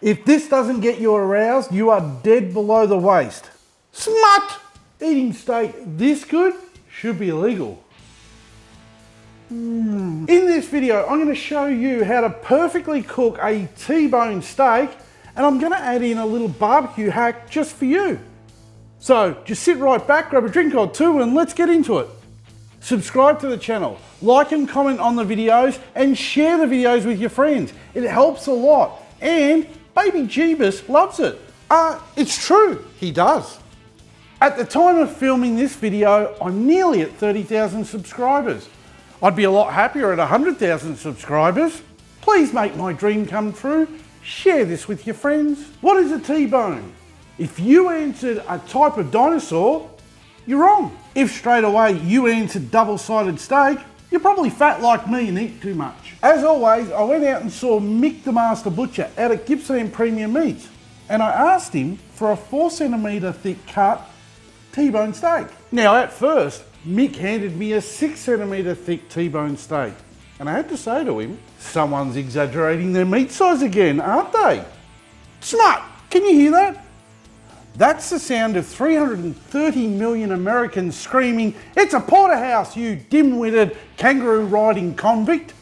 If this doesn't get you aroused, you are dead below the waist. Smut! Eating steak this good should be illegal. In this video, I'm going to show you how to perfectly cook a T-bone steak, and I'm going to add in a little barbecue hack just for you. So just sit right back, grab a drink or two, and let's get into it. Subscribe to the channel, like and comment on the videos, and share the videos with your friends. It helps a lot, and Baby Jeebus loves it. It's true, he does. At the time of filming this video, I'm nearly at 30,000 subscribers. I'd be a lot happier at 100,000 subscribers. Please make my dream come true. Share this with your friends. What is a T-bone? If you answered a type of dinosaur, you're wrong. If straight away you answered double-sided steak, you're probably fat like me and eat too much. As always, I went out and saw Mick the Master Butcher out at Gippsland Premium Meats, and I asked him for a 4cm thick cut T-bone steak. Now at first, Mick handed me a 6cm thick T-bone steak, and I had to say to him, someone's exaggerating their meat size again, aren't they? Smart, can you hear that? That's the sound of 330 million Americans screaming, "It's a porterhouse, you dim-witted, kangaroo-riding convict."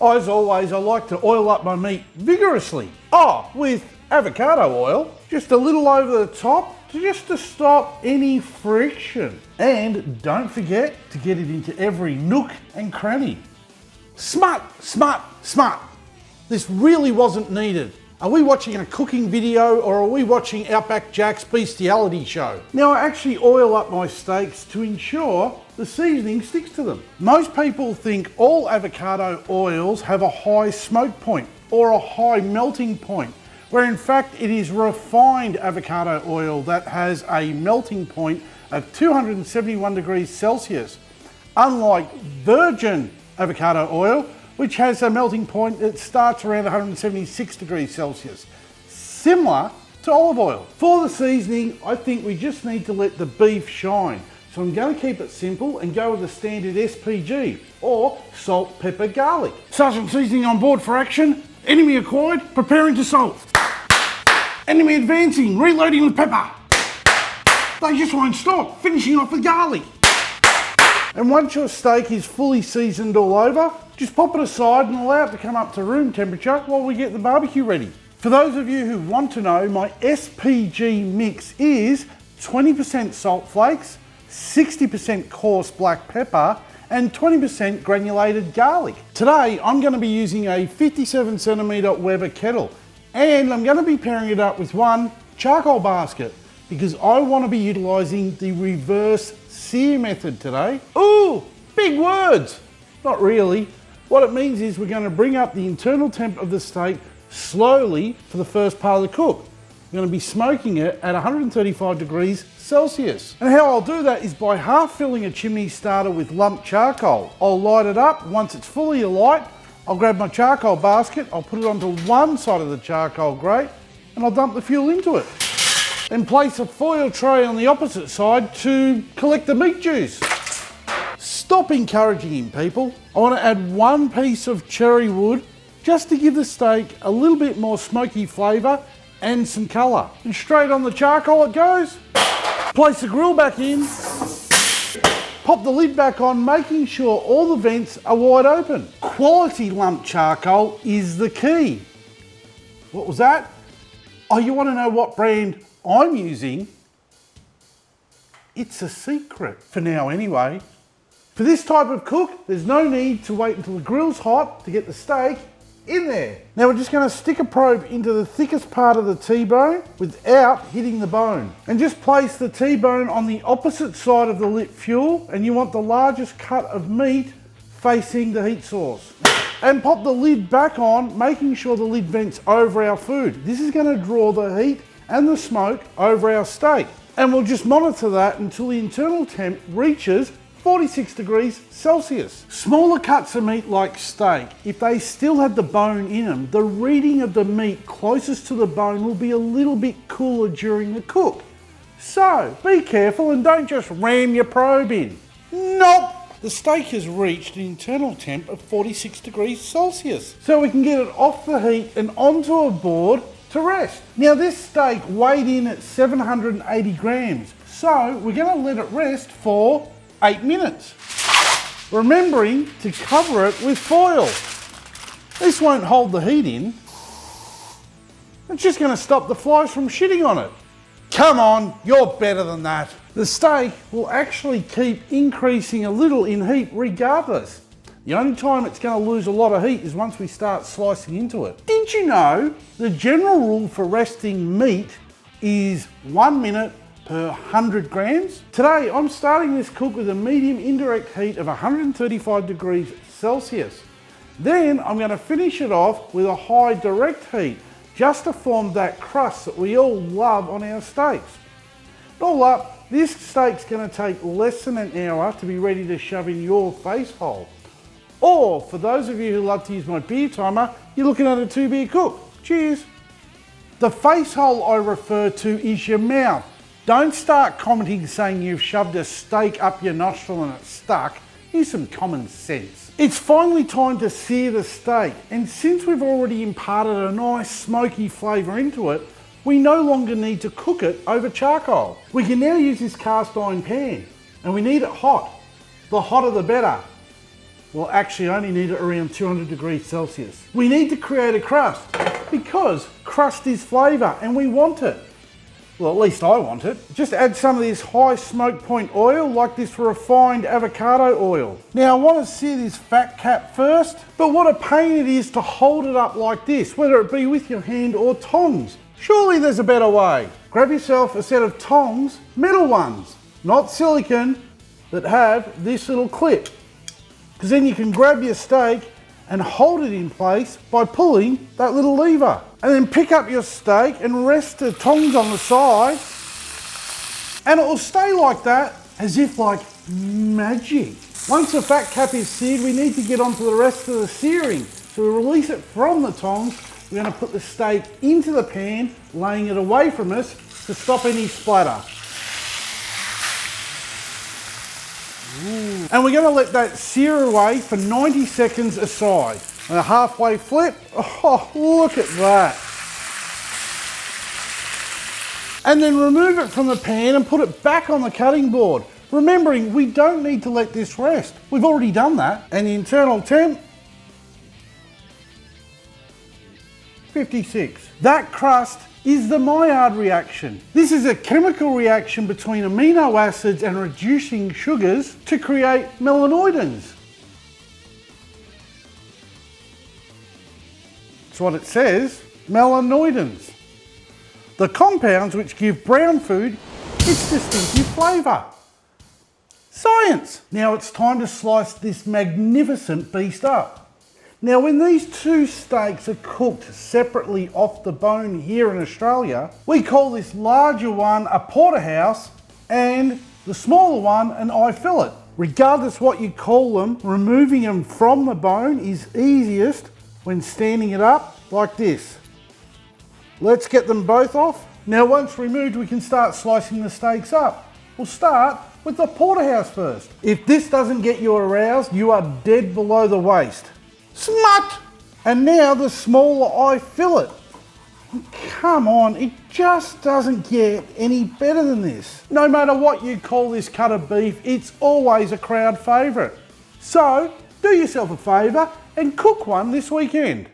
As always, I like to oil up my meat vigorously. With avocado oil, just a little over the top, just to stop any friction. And don't forget to get it into every nook and cranny. Smart, smart, smart. This really wasn't needed. Are we watching a cooking video or are we watching Outback Jack's bestiality show? Now I actually oil up my steaks to ensure the seasoning sticks to them. Most people think all avocado oils have a high smoke point or a high melting point, where in fact it is refined avocado oil that has a melting point of 271 degrees Celsius, unlike virgin avocado oil, which has a melting point that starts around 176 degrees Celsius, similar to olive oil. For the seasoning, I think we just need to let the beef shine. So I'm going to keep it simple and go with the standard SPG, or salt, pepper, garlic. Sergeant seasoning on board for action. Enemy acquired, preparing to salt. Enemy advancing, reloading with pepper. They just won't stop, finishing off with garlic. And once your steak is fully seasoned all over, just pop it aside and allow it to come up to room temperature while we get the barbecue ready. For those of you who want to know, my SPG mix is 20% salt flakes, 60% coarse black pepper, and 20% granulated garlic. Today, I'm going to be using a 57cm Weber kettle, and I'm going to be pairing it up with one charcoal basket because I want to be utilising the reverse sear method today. Ooh, big words! Not really. What it means is we're going to bring up the internal temp of the steak slowly for the first part of the cook. We're going to be smoking it at 135 degrees Celsius. And how I'll do that is by half filling a chimney starter with lumped charcoal. I'll light it up. Once it's fully alight, I'll grab my charcoal basket, I'll put it onto one side of the charcoal grate, and I'll dump the fuel into it. Then place a foil tray on the opposite side to collect the meat juice. Stop encouraging him, people. I want to add one piece of cherry wood just to give the steak a little bit more smoky flavour and some colour. And straight on the charcoal it goes. Place the grill back in. Pop the lid back on, making sure all the vents are wide open. Quality lumped charcoal is the key. What was that? You want to know what brand I'm using? It's a secret, for now anyway. For this type of cook, there's no need to wait until the grill's hot to get the steak in there. Now we're just going to stick a probe into the thickest part of the T-bone without hitting the bone. And just place the T-bone on the opposite side of the lit fuel, and you want the largest cut of meat facing the heat source. And pop the lid back on, making sure the lid vents over our food. This is going to draw the heat and the smoke over our steak. And we'll just monitor that until the internal temp reaches 46 degrees Celsius. Smaller cuts of meat like steak, if they still have the bone in them, the reading of the meat closest to the bone will be a little bit cooler during the cook. So be careful and don't just ram your probe in. Nope, the steak has reached an internal temp of 46 degrees Celsius. So we can get it off the heat and onto a board to rest. Now this steak weighed in at 780 grams. So we're going to let it rest for 8 minutes. Remembering to cover it with foil. This won't hold the heat in. It's just going to stop the flies from shitting on it. Come on, you're better than that. The steak will actually keep increasing a little in heat regardless. The only time it's going to lose a lot of heat is once we start slicing into it. Did you know the general rule for resting meat is 1 minute per 100 grams? Today I'm starting this cook with a medium indirect heat of 135 degrees Celsius. Then I'm going to finish it off with a high direct heat, just to form that crust that we all love on our steaks. All up, this steak's going to take less than an hour to be ready to shove in your face hole. Or, for those of you who love to use my beer timer, you're looking at a 2-beer cook. Cheers. The face hole I refer to is your mouth. Don't start commenting saying you've shoved a steak up your nostril and it's stuck. Use some common sense. It's finally time to sear the steak, and since we've already imparted a nice smoky flavour into it, we no longer need to cook it over charcoal. We can now use this cast iron pan, and we need it hot. The hotter the better. We'll actually only need it around 200 degrees Celsius. We need to create a crust, because crust is flavour and we want it. Well, at least I want it. Just add some of this high smoke point oil, like this refined avocado oil. Now I want to sear this fat cap first, but what a pain it is to hold it up like this, whether it be with your hand or tongs. Surely there's a better way. Grab yourself a set of tongs, metal ones, not silicone, that have this little clip. Because then you can grab your steak and hold it in place by pulling that little lever. And then pick up your steak and rest the tongs on the side, and it will stay like that as if like magic. Once the fat cap is seared, we need to get onto the rest of the searing. So we release it from the tongs. We're going to put the steak into the pan, laying it away from us to stop any splatter. And we're going to let that sear away for 90 seconds aside. And a halfway flip. Oh, look at that. And then remove it from the pan and put it back on the cutting board. Remembering, we don't need to let this rest. We've already done that. And the internal temp, 56. That crust is the Maillard reaction. This is a chemical reaction between amino acids and reducing sugars to create melanoidins. That's what it says, melanoidins. The compounds which give brown food its distinctive flavour. Science! Now it's time to slice this magnificent beast up. Now when these two steaks are cooked separately off the bone here in Australia, we call this larger one a porterhouse and the smaller one an eye fillet. Regardless what you call them, removing them from the bone is easiest when standing it up like this. Let's get them both off. Now once removed, we can start slicing the steaks up. We'll start with the porterhouse first. If this doesn't get you aroused, you are dead below the waist. Smut! And now the smaller eye fillet. Come on, it just doesn't get any better than this. No matter what you call this cut of beef, it's always a crowd favourite. So, do yourself a favour and cook one this weekend.